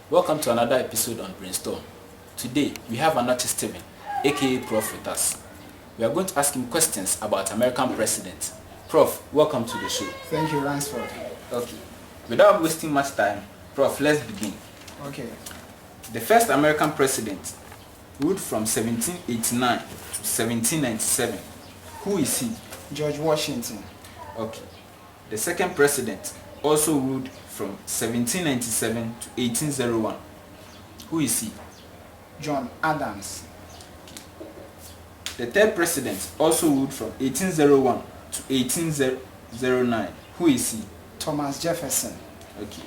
Welcome to another episode on Brainstorm. Today, we have Anokye Stephen, aka Prof, with us. We are going to ask him questions about American presidents. Prof, welcome to the show. Thank you, Ransford. Okay. Without wasting much time, Prof, let's begin. Okay. The first American president ruled from 1789 to 1797. Who is he? George Washington. Okay. The second president also ruled from 1797 to 1801. Who is he? John Adams. The third president also ruled from 1801 to 1809. Who is he? Thomas Jefferson. Okay.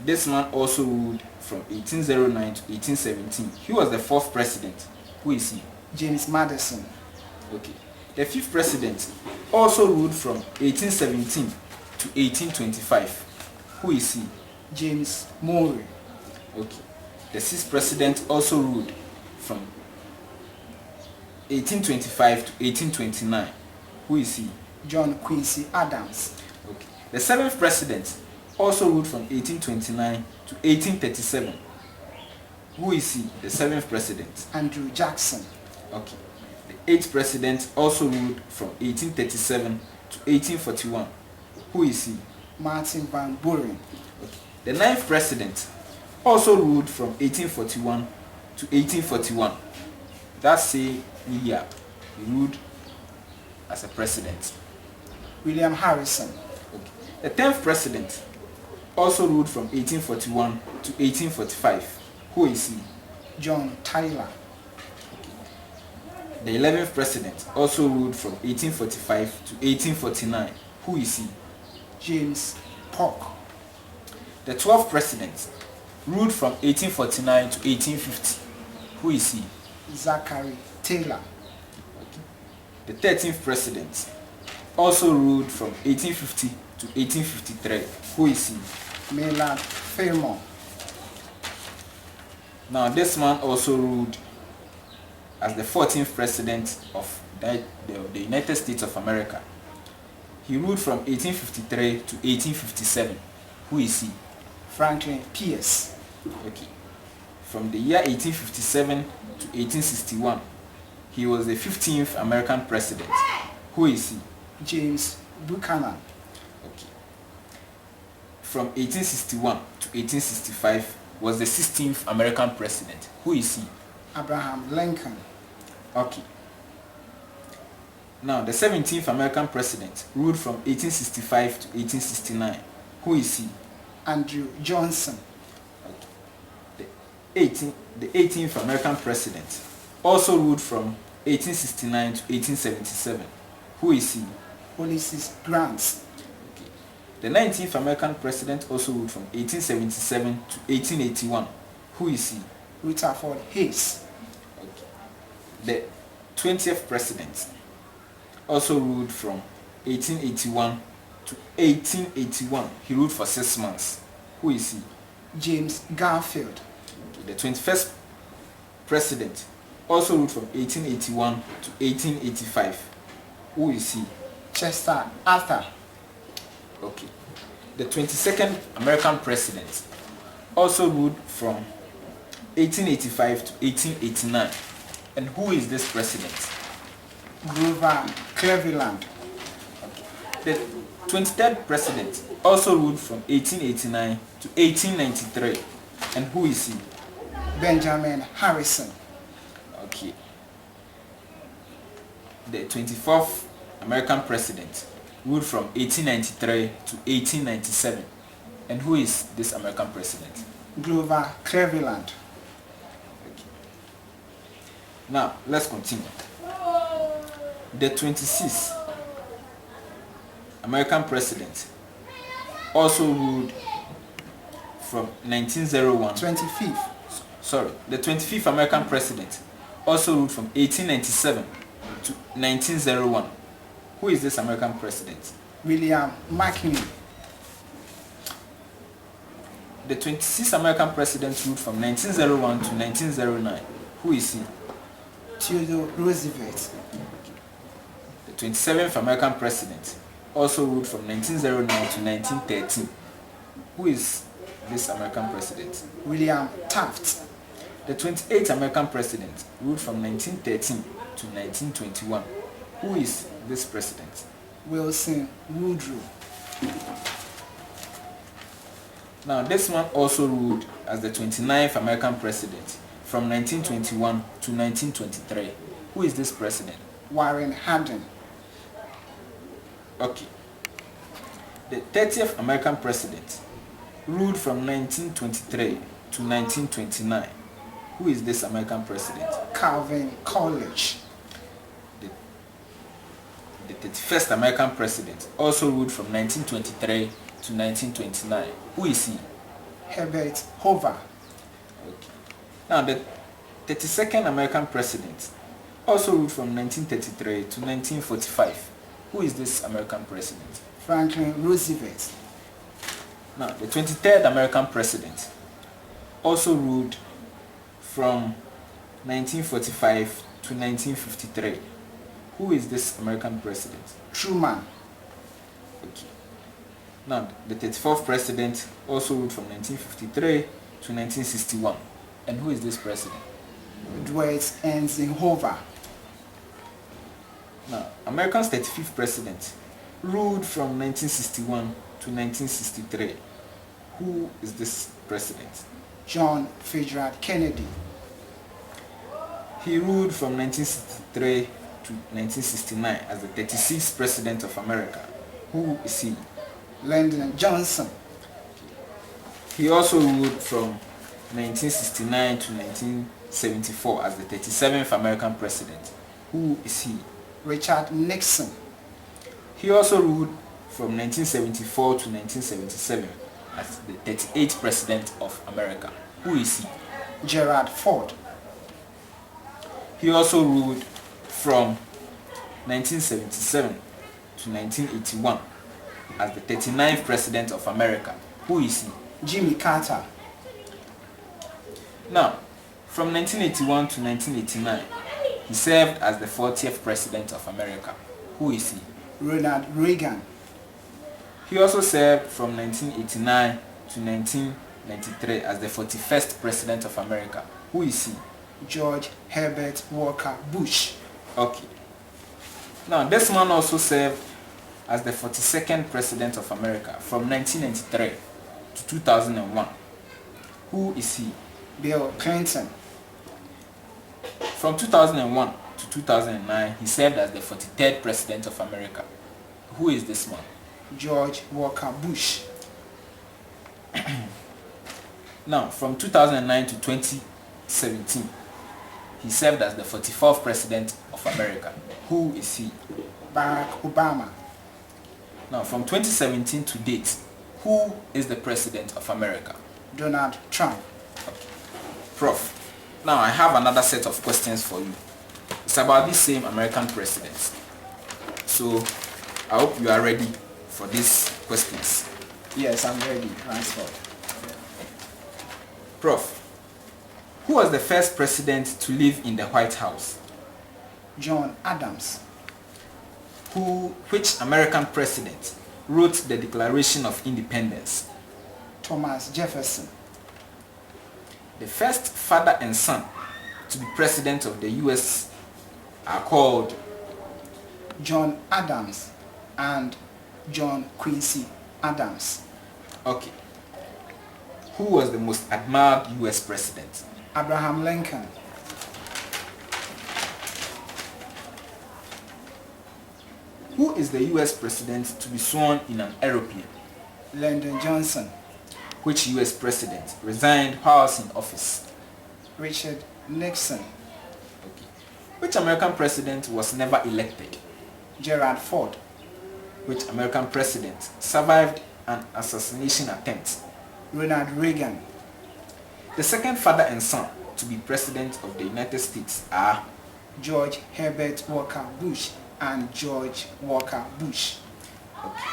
This man also ruled from 1809 to 1817. He was the fourth president. Who is he? James Madison. Okay. The fifth president also ruled from 1817 to 1825. Who is he? James Murray. Okay. The sixth president also ruled from 1825 to 1829. Who is he? John Quincy Adams. Okay. The seventh president also ruled from 1829 to 1837. Who is he? The seventh president? Andrew Jackson. Okay. The eighth president also ruled from 1837 to 1841. Who is he? Martin Van Buren. Okay. The ninth president also ruled from 1841 to 1841. That's say William. He ruled as a president. William Harrison. Okay. The 10th president also ruled from 1841 to 1845. Who is he? John Tyler. The 11th president also ruled from 1845 to 1849. Who is he? James Polk. The 12th president ruled from 1849 to 1850. Who is he? Zachary Taylor. The 13th president also ruled from 1850 to 1853. Who is he? Maynard Fillmore. Now this man also ruled as the 14th president of the United States of America. He ruled from 1853 to 1857. Who is he? Franklin Pierce. Okay. From the year 1857 to 1861, he was the 15th American president. Who is he? James Buchanan. Okay. From 1861 to 1865 was the 16th American president. Who is he? Abraham Lincoln. Okay. Now, the 17th American president ruled from 1865 to 1869. Who is he? Andrew Johnson. Okay. The 18th American president also ruled from 1869 to 1877. Who is he? Ulysses Grant. Okay. The 19th American president also ruled from 1877 to 1881. Who is he? Rutherford Hayes. Okay. The 20th president also ruled from 1881 to 1881. He ruled for 6 months. Who is he? James Garfield. Okay. The 21st president also ruled from 1881 to 1885. Who is he? Chester Arthur. Okay. The 22nd American president also ruled from 1885 to 1889. And who is this president? Grover Cleveland. Okay. The 23rd president also ruled from 1889 to 1893. And who is he? Benjamin Harrison. Okay. The 24th American president ruled from 1893 to 1897. And who is this American president? Grover Cleveland. Now, let's continue. The 26th American president also ruled from 1901. 25th. Sorry, the 25th American president also ruled from 1897 to 1901. Who is this American president? William McKinley. The 26th American president ruled from 1901 to 1909. Who is he? Theodore Roosevelt. The 27th American president also ruled from 1909 to 1913. Who is this American president? William Taft. The 28th American president ruled from 1913 to 1921. Who is this president? Wilson Woodrow. Now, this one also ruled as the 29th American president from 1921 to 1923. Who is this president? Warren Harding. Okay. The 30th American president ruled from 1923 to 1929. Who is this American president? Calvin Coolidge. The 31st American president also ruled from 1923 to 1929. Who is he? Herbert Hoover. Okay. Now, the 32nd American president also ruled from 1933 to 1945. Who is this American president? Franklin Roosevelt. Now, the 23rd American president also ruled from 1945 to 1953. Who is this American president? Truman. Okay. Now, the 34th president also ruled from 1953 to 1961. And who is this president? Dwight Eisenhower. Now, America's 35th president ruled from 1961 to 1963. Who is this president? John Fitzgerald Kennedy. He ruled from 1963 to 1969 as the 36th president of America. Who is he? Lyndon Johnson. He also ruled from 1969 to 1974 as the 37th American president. Who is he? Richard Nixon. He also ruled from 1974 to 1977 as the 38th president of America. Who is he? Gerald Ford. He also ruled from 1977 to 1981 as the 39th president of America. Who is he? Jimmy Carter. Now, from 1981 to 1989, he served as the 40th president of America. Who is he? Ronald Reagan. He also served from 1989 to 1993 as the 41st president of America. Who is he? George Herbert Walker Bush. Okay. Now, this man also served as the 42nd president of America from 1993 to 2001. Who is he? Bill Clinton. From 2001 to 2009, he served as the 43rd president of America. Who is this man? George Walker Bush. Now, from 2009 to 2017, he served as the 44th president of America. Who is he? Barack Obama. Now, from 2017 to date, who is the president of America? Donald Trump. Okay. Prof, now I have another set of questions for you. It's about these same American presidents. So, I hope you are ready for these questions. Yes, I'm ready. Ransford. Prof, who was the first president to live in the White House? John Adams. Which American president wrote the Declaration of Independence? Thomas Jefferson. The first father and son to be president of the US are called John Adams and John Quincy Adams. Okay. Who was the most admired US president? Abraham Lincoln. Who is the US president to be sworn in an aeroplane? Lyndon Johnson. Which US president resigned while in office? Richard Nixon. Okay. Which American president was never elected? Gerald Ford. Which American president survived an assassination attempt? Ronald Reagan. The second father and son to be president of the United States are George Herbert Walker Bush and George Walker Bush. Okay.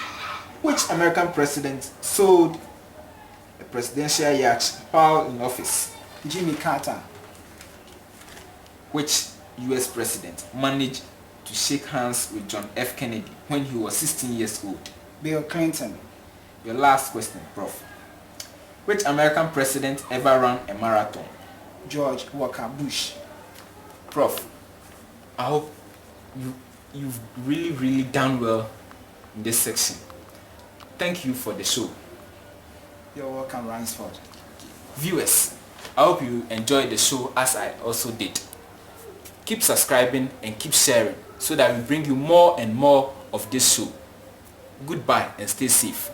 Which American president sold a presidential yacht while in office? Jimmy Carter. Which US president managed to shake hands with John F. Kennedy when he was 16 years old? Bill Clinton. Your last question, Prof. Which American president ever ran a marathon? George Walker Bush. Prof, I hope you've really done well in this section. Thank you for the show. You're welcome, Ransford. Viewers, I hope you enjoyed the show as I also did. Keep subscribing and keep sharing so that we bring you more and more of this show. Goodbye and stay safe.